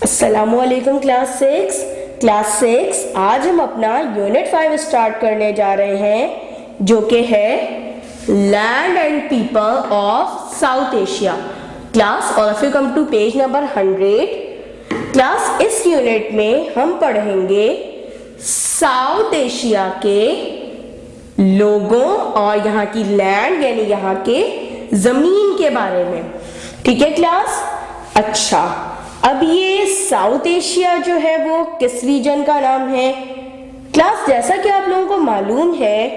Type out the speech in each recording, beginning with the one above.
अस्सलामुअलैकुम class six. आज हम अपना यूनिट 5 स्टार्ट करने जा रहे हैं जो कि है land and people of South Asia. Class all of you come to page number 100। Class इस यूनिट में हम पढ़ेंगे साउथ एशिया के लोगों और यहाँ की लैंड यानी यहाँ के जमीन के बारे में। ठीक है क्लास। अच्छा, अब ये साउथ एशिया जो है वो किस रीजन का नाम है क्लास? जैसा कि आप लोगों को मालूम है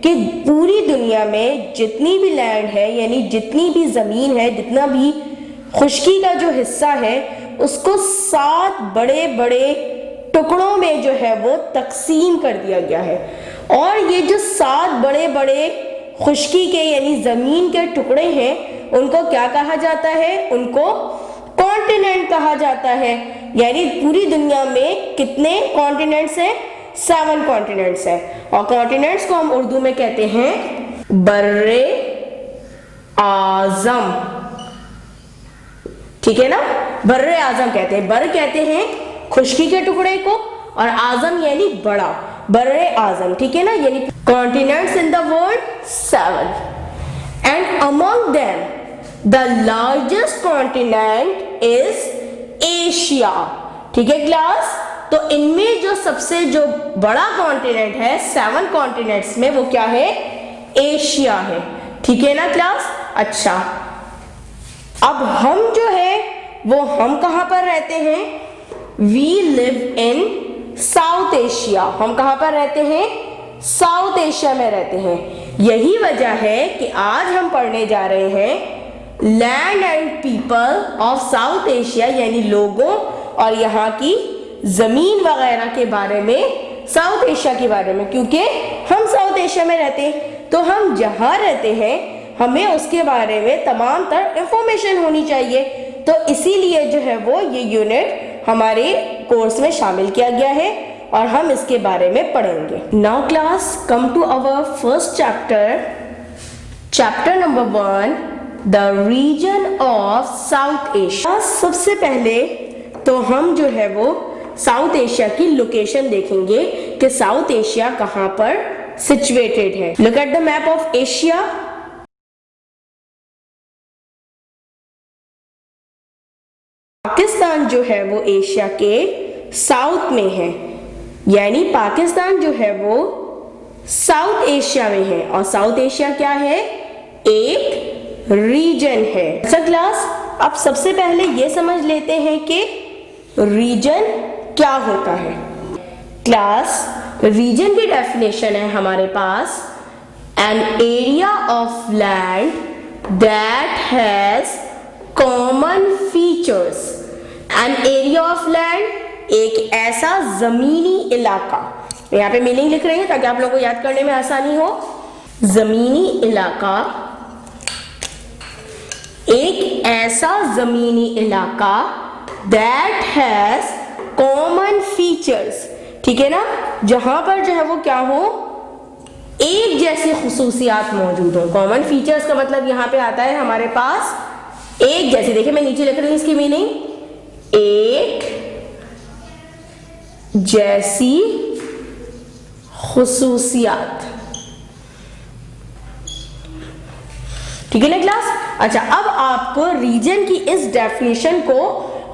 कि पूरी दुनिया में जितनी भी लैंड है यानी जितनी भी जमीन है, जितना भी खुश्की का जो हिस्सा है उसको 7 बड़े बड़े टुकड़ों में जो है वो तकसीम कर दिया गया है। और ये जो 7 बड़े बड़े खुश्की के यानी जमीन के टुकड़े हैं उनको क्या कहा जाता है? उनको कॉन्टिनेंट कहा जाता है। यानी पूरी दुनिया में कितने कॉन्टिनेंट्स हैं? 7 कॉन्टिनेंट्स हैं। और कॉन्टिनेंट्स को हम उर्दू में कहते हैं बर्रे आजम। ठीक है ना, बर्रे आजम कहते हैं। बर कहते हैं खुश्की के टुकड़े को और आजम यानी बड़ा, बर्रे आजम। ठीक है ना, यानी continents in the world 7 and among them the largest continent is Asia. ठीक है क्लास। तो इनमें जो सबसे जो बड़ा कॉन्टिनेंट है 7 कॉन्टिनेंट्स में वो क्या है? एशिया है। ठीक है ना क्लास। अच्छा, अब हम जो है वो हम कहां पर रहते हैं? We live in South Asia. हम कहां पर रहते हैं? साउथ एशिया में रहते हैं। यही वजह है कि आज हम पढ़ने जा रहे हैं land and people of South Asia यानी लोगों और यहाँ की जमीन वगैरह के बारे में, साउथ एशिया के बारे में। क्योंकि हम साउथ एशिया में रहते हैं तो हम जहाँ रहते हैं हमें उसके बारे में तमाम तरह इंफॉर्मेशन होनी चाहिए। तो इसीलिए जो है वो ये यूनिट हमारे कोर्स में शामिल किया गया है और हम इसके बारे में पढ़ेंगे। Now class come to our first chapter number 1, the region of South Asia. सबसे पहले तो हम जो है वो साउथ एशिया की लोकेशन देखेंगे कि साउथ एशिया कहां पर सिचुएटेड है। Look at the map of Asia. Pakistan जो है वो एशिया के साउथ में है, यानी पाकिस्तान जो है वो साउथ एशिया में है। और साउथ एशिया क्या है? एक रीजन है। अच्छा क्लास, अब सबसे पहले ये समझ लेते हैं कि रीजन क्या होता है। क्लास, रीजन की डेफिनेशन है हमारे पास an area of land that has common features. An area of land एक ऐसा जमीनी इलाका, यहाँ पे मीनिंग लिख रहे हैं ताकि आप लोगों को याद करने में आसानी हो। जमीनी इलाका, एक ऐसा जमीनी इलाका दैट हैज कॉमन फीचर्स। ठीक है ना, जहां पर जो है वो क्या हो? एक जैसी खुसूसियात मौजूद हो। कॉमन फीचर्स का मतलब यहां पे आता है हमारे पास एक जैसी। देखिए मैं नीचे लिख रही हूं इसकी मीनिंग, एक जैसी खुसूसियात। ठीक है ना क्लास। अच्छा, अब आपको रीजन की इस डेफिनेशन को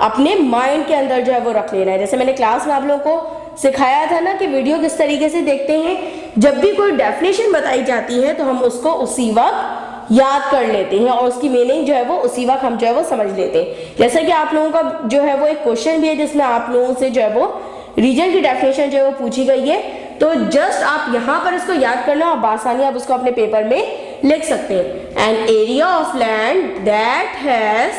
अपने माइंड के अंदर जो है वो रख लेना है। जैसे मैंने क्लास में आप लोगों को सिखाया था ना कि वीडियो किस तरीके से देखते हैं। जब भी कोई डेफिनेशन बताई जाती है तो हम उसको उसी वक्त याद कर लेते हैं और उसकी मीनिंग जो है वो उसी वक्त हम जो है वो समझ लेते हैं। जैसे कि आप लोगों का जो है वो एक क्वेश्चन भी है जिसमें आप लोगों से जो है वो रीजन की डेफिनेशन जो है वो पूछी गई है। तो जस्ट आप यहाँ पर इसको याद करना और बासानी आप उसको अपने पेपर में लिख सकते हैं। N area of land that has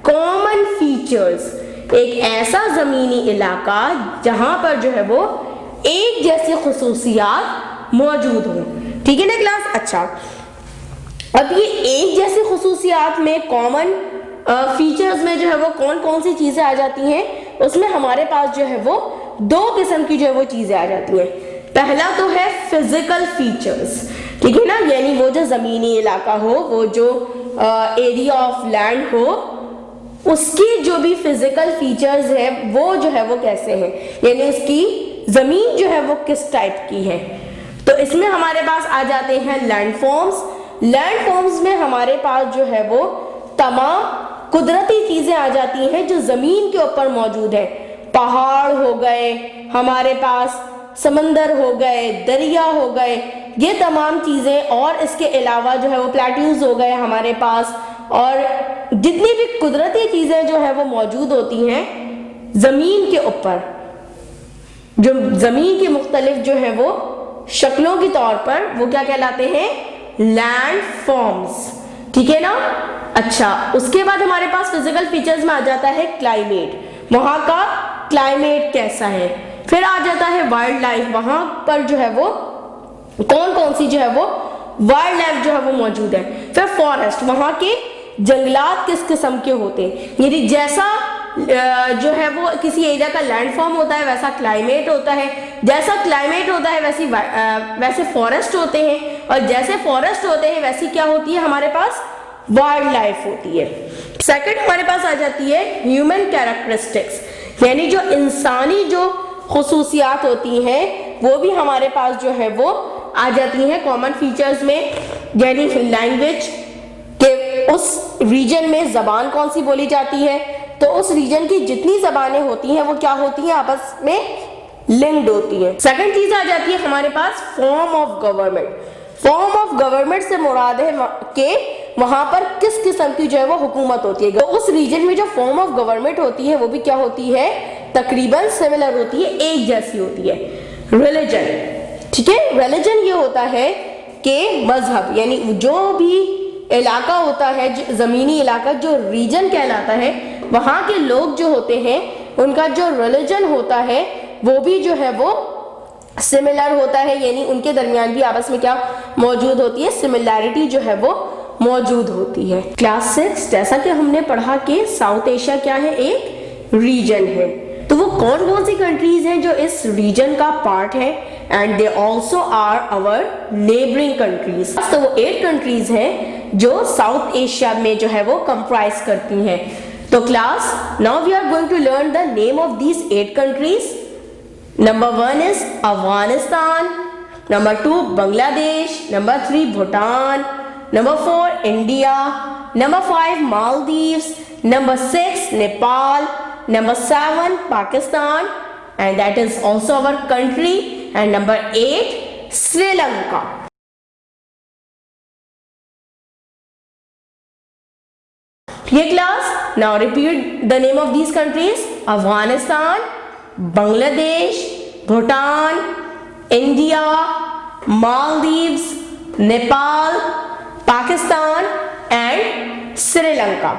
common features, एक ऐसा जमीनी इलाका जहां पर जो है वो एक जैसी खुसूसियात मौजूद हो। ठीक है ना क्लास। अच्छा, अब ये एक जैसी खुसूसियात में कॉमन फीचर्स में जो है वो कौन कौन सी चीजें आ जाती हैं? उसमें हमारे पास जो है वो 2 किस्म की जो है वो चीजें आ जाती हैं। पहला तो है फिजिकल फीचर्स। ठीक है ना, यानी वो जो जमीनी इलाका हो, वो जो एरिया ऑफ लैंड हो उसकी जो भी फिजिकल फीचर्स है वो जो है वो कैसे हैं, यानी उसकी जमीन जो है वो किस टाइप की है। तो इसमें हमारे पास आ जाते हैं लैंडफॉर्म्स। लैंडफॉर्म्स में हमारे पास जो है वो तमाम कुदरती चीजें आ जाती हैं जो जमीन के ऊपर मौजूद है। पहाड़ हो गए हमारे पास, समंदर हो गए, दरिया हो गए, ये तमाम चीजें, और इसके अलावा जो है वो प्लेट्यूज हो गए हमारे पास, और जितनी भी कुदरती चीजें जो है वो मौजूद होती हैं जमीन के ऊपर, जो जमीन की मुख्तलिफ जो है वो शक्लों के तौर पर, वो क्या कहलाते हैं, लैंड फॉर्म्स। ठीक है ना। अच्छा, उसके बाद हमारे पास फिजिकल फीचर्स में आ जाता है क्लाइमेट, वहां का क्लाइमेट कैसा है। फिर आ जाता है वाइल्ड लाइफ, वहां पर जो है वो कौन कौन सी जो है वो वाइल्ड लाइफ जो है वो मौजूद है। फिर फॉरेस्ट, वहां के जंगलात किस किस्म के होते हैं, यानी जैसा जो है वो किसी एरिया का लैंडफॉर्म होता है वैसा क्लाइमेट होता है, जैसा क्लाइमेट होता है वैसे फॉरेस्ट होते हैं, और जैसे फॉरेस्ट होते हैं वैसी क्या होती है हमारे पास, वाइल्ड लाइफ होती है। सेकंड हमारे पास आ जाती है ह्यूमन कैरेक्टरिस्टिक्स, यानी जो इंसानी जो खुसूसियात होती हैं वो भी हमारे पास जो है वो आ जाती हैं कॉमन फीचर्स में, यानी लैंग्वेज के उस रीजन में जबान कौन सी बोली जाती है, तो उस रीजन की जितनी जबानें होती हैं वो क्या होती हैं, आपस में लिंक्ड होती हैं। सेकंड चीज आ जाती है हमारे पास form of government. Form of government से मुराद है कि वहां पर किस किस्म की जो है वो हुकूमत होती है। तो उस रीजन में जो फॉर्म ऑफ गवर्नमेंट होती है वो भी क्या होती है, तकरीबन सिमिलर होती है, एक जैसी होती है। रिलीजन, ठीक है, रिलीजन ये होता है कि मजहब, यानी जो भी इलाका होता है, जमीनी इलाका जो रीजन कहलाता है, वहां के लोग जो होते हैं उनका जो रिलीजन होता है वो भी जो है वो सिमिलर होता है, यानी उनके दरमियान भी आपस में क्या मौजूद होती है, सिमिलैरिटी जो है वो मौजूद होती है। क्लास 6 जैसा कि हमने पढ़ा कि साउथ एशिया क्या है, एक रीजन है। तो वो कौन कौन सी कंट्रीज हैं जो इस रीजन का पार्ट है, and they also are our neighbouring countries. तो वो 8 कंट्रीज हैं जो साउथ एशिया में जो है वो कंप्राइज करती हैं। तो class now we are going to learn the name of these 8 countries. Number 1 is Afghanistan, number 2 Bangladesh, number 3 Bhutan, number 4 India, number 5 Maldives, number 6 Nepal, number 7 Pakistan, and that is also our country, and number 8 Sri Lanka. Okay class, now repeat the name of these countries: Afghanistan, Bangladesh, Bhutan, India, Maldives, Nepal, Pakistan and Sri Lanka.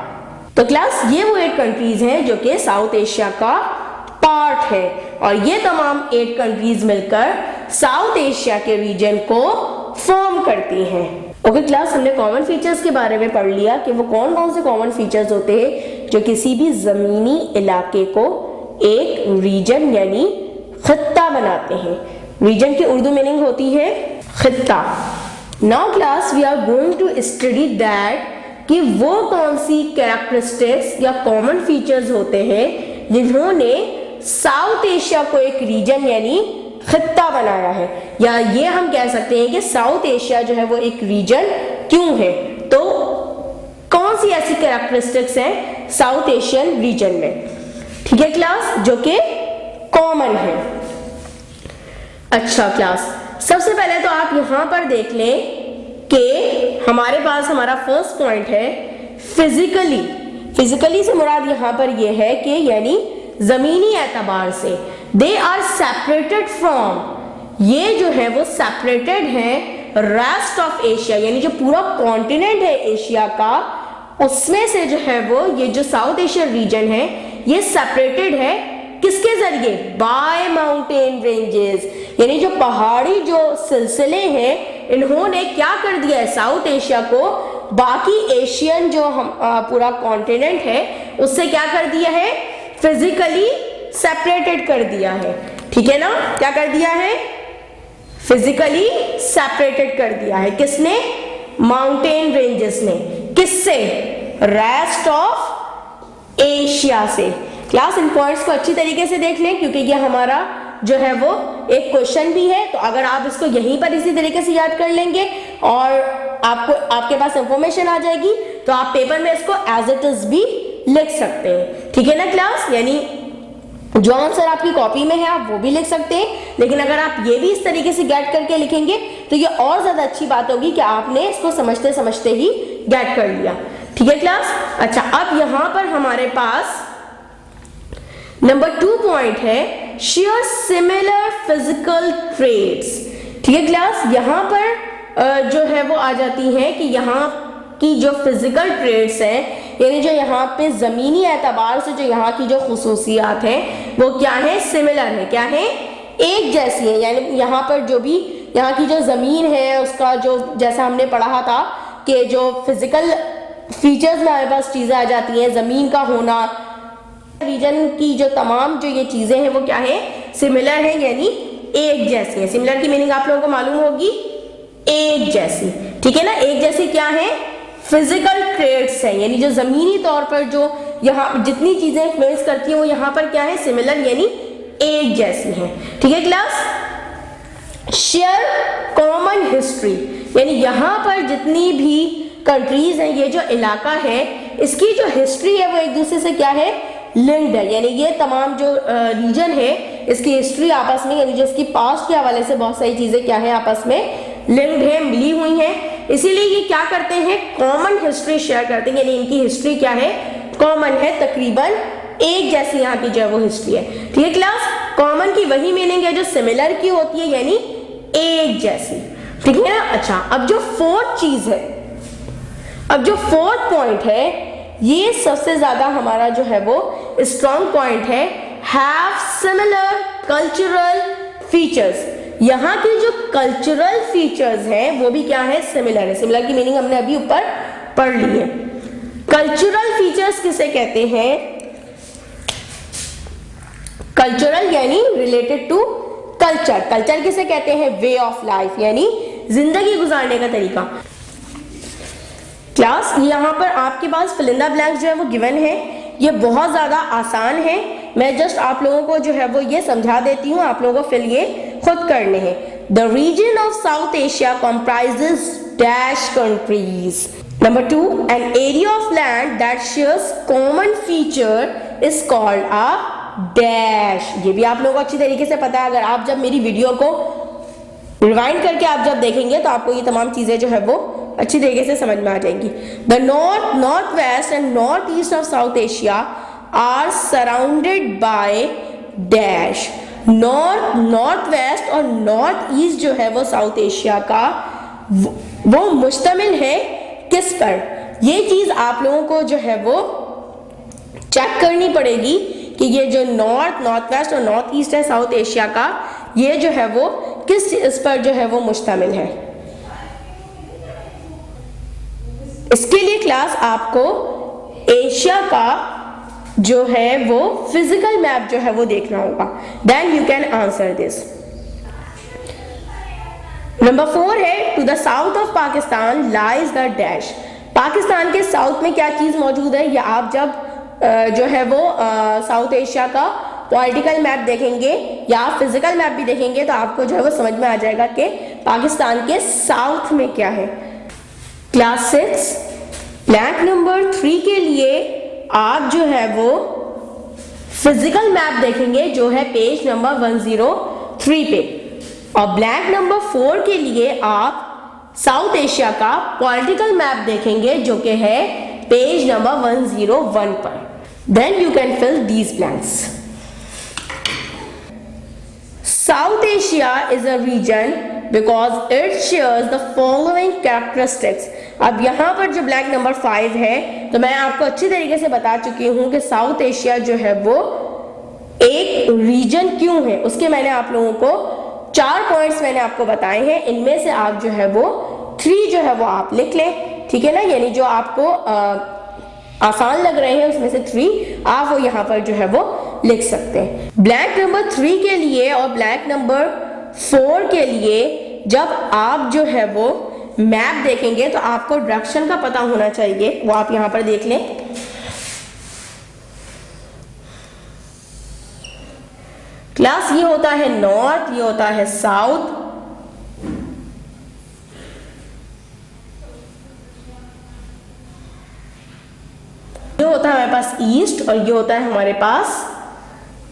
तो class ये वो 8 countries हैं जो कि south Asia का part है, और ये तमाम 8 कंट्रीज मिलकर साउथ एशिया के रीजन को फॉर्म करती हैं। ओके क्लास, हमने कॉमन फीचर्स के बारे में पढ़ लिया कि वो कौन कौन से कॉमन फीचर्स होते हैं जो किसी भी जमीनी इलाके को एक रीजन यानी खित्ता बनाते हैं। रीजन की उर्दू मीनिंग होती है खित्ता। Now class we are going to study that कि वो कौन सी कैरेक्टरिस्टिक्स या कॉमन फीचर्स होते हैं जिन्होंने साउथ एशिया को एक रीजन यानी खित्ता बनाया है, या ये हम कह सकते हैं कि साउथ एशिया जो है वो एक रीजन क्यों है। तो कौन सी ऐसी कैरेक्टरिस्टिक्स हैं साउथ एशियन रीजन में, ठीक है क्लास, जो कि कॉमन है। अच्छा क्लास, सबसे पहले तो आप यहां पर देख लें कि हमारे पास हमारा फर्स्ट पॉइंट है फिजिकली। फिजिकली से मुराद यहां पर यह है कि यानी जमीनी एतबार से दे आर सेपरेटेड फ्रॉम, ये जो है वो सेपरेटेड है रेस्ट ऑफ एशिया, यानी जो पूरा कॉन्टिनेंट है एशिया का उसमें से जो है वो ये जो साउथ एशियन रीजन है ये सेपरेटेड है किसके जरिए, बाय माउंटेन रेंजेस, यानी जो पहाड़ी जो सिलसिले हैं इन्होंने क्या कर दिया है साउथ एशिया को बाकी एशियन जो हम पूरा कॉन्टिनेंट है उससे क्या कर दिया है, फिजिकली सेपरेटेड कर दिया है। ठीक है ना, क्या कर दिया है, फिजिकली सेपरेटेड कर दिया है। किसने, माउंटेन रेंजेस ने। किससे, रेस्ट ऑफ एशिया से। क्लास इन पॉइंट्स को अच्छी तरीके से देख लें क्योंकि ये हमारा जो है वो एक क्वेश्चन भी है, तो अगर आप इसको यहीं पर इसी तरीके से याद कर लेंगे और आपको आपके पास इंफॉर्मेशन आ जाएगी तो आप पेपर में इसको एज इट इज भी लिख सकते हैं। ठीक है ना क्लास, यानी जो आंसर आपकी कॉपी में है आप वो भी लिख सकते हैं, लेकिन अगर आप ये भी इस तरीके से गेट करके लिखेंगे तो ये और ज्यादा अच्छी बात होगी कि आपने इसको समझते समझते ही गेट कर लिया। ठीक है क्लास। अच्छा, अब यहां पर हमारे पास नंबर 2 पॉइंट है शेयर सिमिलर फिजिकल ट्रेट्स। ठीक है क्लास, यहाँ पर जो है वो आ जाती है कि यहाँ की जो फिजिकल ट्रेट्स हैं, यानी जो यहाँ पे जमीनी एतबार से जो यहाँ की जो खुसूसियात हैं वो क्या है, सिमिलर है। क्या है, एक जैसी है। यानी यहाँ पर जो भी यहाँ की जो जमीन है उसका जो, जैसा हमने पढ़ा था कि जो फिजिकल फीचर्स में हमारे पास चीजें आ जाती हैं, जमीन का होना, रीजन की जो तमाम जो ये चीजें हैं वो क्या है, सिमिलर है, यानी एक जैसी है। सिमिलर की मीनिंग आप लोगों को मालूम होगी, एक जैसी। ठीक है ना, एक जैसी क्या है, फिजिकल ट्रेट्स है, यानी जो जमीनी तौर पर जो यहाँ जितनी चीजें इन्फ्लुएंस करती हैं वो यहाँ पर क्या है, सिमिलर, यानी एक जैसी है। ठीक है क्लास। शेयर कॉमन हिस्ट्री, यानी यहाँ पर जितनी भी कंट्रीज हैं, ये जो इलाका है इसकी जो हिस्ट्री है वो एक दूसरे से क्या है, लिंक्ड है। यानी ये तमाम जो रीजन है इसकी हिस्ट्री आपस में, यानी जो इसकी पास्ट के हवाले से बहुत सारी चीजें क्या है, आपस में लिंक्ड है, मिली हुई हैं। इसीलिए ये क्या करते हैं, कॉमन हिस्ट्री शेयर करते हैं, यानी इनकी हिस्ट्री क्या है, कॉमन है, तकरीबन एक जैसी यहाँ की जो है वो हिस्ट्री है। ठीक है क्लास। कॉमन की वही मीनिंग है जो सिमिलर की होती है, यानी एक जैसी। ठीक है ना। अच्छा, अब जो फोर्थ चीज है, अब जो फोर्थ पॉइंट है ये सबसे ज्यादा हमारा जो है वो स्ट्रॉन्ग पॉइंट है, हैव सिमिलर कल्चरल फीचर्स। यहाँ की जो कल्चरल फीचर्स हैं वो भी क्या है, सिमिलर है। सिमिलर की मीनिंग हमने अभी ऊपर पढ़ ली है। कल्चरल फीचर्स किसे कहते हैं, कल्चरल यानी रिलेटेड टू कल्चर। कल्चर किसे कहते हैं, वे ऑफ लाइफ, यानी जिंदगी गुजारने का तरीका। क्लास, यहाँ पर आपके पास फिल इन द ब्लैंक्स जो है वो गिवन है, ये बहुत ज़्यादा आसान है। मैं जस्ट आप लोगों को जो है वो ये समझा देती हूँ, आप लोगों को फिल ये खुद करने हैं। The region of South Asia comprises dash countries. Number 2, an area of land that shares common feature is called a dash. ये भी आप लोगों को अच्छी तरीके से पता है, अगर आप जब मेरी वीडियो को रिवाइंड करके आप जब देखेंगे तो आपको ये तमाम चीजें जो है वो अच्छी तरीके से समझ में आ जाएंगी। The north, north west and north east of South Asia are surrounded by dash. North, north west और नॉर्थ ईस्ट जो है वो साउथ एशिया का वो मुश्तमिल है किस पर, ये चीज आप लोगों को जो है वो चेक करनी पड़ेगी कि ये जो नॉर्थ, नॉर्थ वेस्ट और नॉर्थ ईस्ट है साउथ एशिया का, ये जो है वो किस इस पर जो है वो मुश्तमिल है। इसके लिए क्लास आपको एशिया का जो है वो फिजिकल मैप जो है वो देखना होगा, then you can answer this. Number 4 है to the south of Pakistan lies the dash. Pakistan के साउथ में क्या चीज मौजूद है, या आप जब जो है वो साउथ एशिया का पॉलिटिकल मैप देखेंगे या फिजिकल मैप भी देखेंगे तो आपको जो है वो समझ में आ जाएगा कि पाकिस्तान के साउथ में क्या है। क्लास 6 ब्लैंक नंबर 3 के लिए आप जो है वो फिजिकल मैप देखेंगे जो है पेज नंबर 103 पे, और ब्लैंक नंबर 4 के लिए आप साउथ एशिया का पॉलिटिकल मैप देखेंगे जो कि है पेज नंबर 101 पर। Then you can fill these blanks. South Asia is a region because it shares the following characteristics. अब यहाँ पर जो ब्लैंक नंबर 5 है तो मैं आपको अच्छी तरीके से बता चुकी हूँ कि साउथ एशिया जो है वो एक रीजन क्यों है, उसके मैंने आप लोगों को 4 पॉइंट्स मैंने आपको बताए हैं, इनमें से आप जो है वो 3 जो है वो आप लिख लें। ठीक है ना, यानी जो आपको आसान लग रहे हैं उसमें से 3 आप वो यहाँ पर जो है वो लिख सकते हैं। ब्लैंक नंबर 3 के लिए और ब्लैंक नंबर 4 के लिए जब आप जो है वो मैप देखेंगे तो आपको डायरेक्शन का पता होना चाहिए, वो आप यहाँ पर देख लें। क्लास ये होता है नॉर्थ, ये होता है साउथ, ये होता है हमारे पास ईस्ट और ये होता है हमारे पास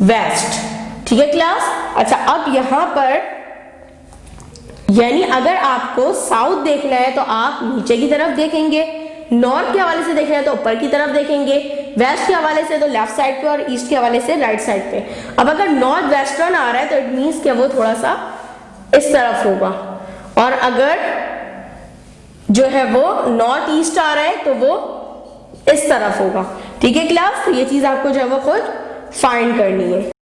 वेस्ट। ठीक है क्लास। अच्छा अब यहां पर यानी अगर आपको साउथ देखना है तो आप नीचे की तरफ देखेंगे, नॉर्थ के हवाले से देखना है तो ऊपर की तरफ देखेंगे, वेस्ट के हवाले से तो लेफ्ट साइड पे और ईस्ट के हवाले से राइट साइड पे। अब अगर नॉर्थ वेस्टर्न आ रहा है तो इट मीन्स कि वो थोड़ा सा इस तरफ होगा, और अगर जो है वो नॉर्थ ईस्ट आ रहा है तो वो इस तरफ होगा। ठीक है क्लास। तो ये चीज आपको जो है वो खुद फाइंड करनी है।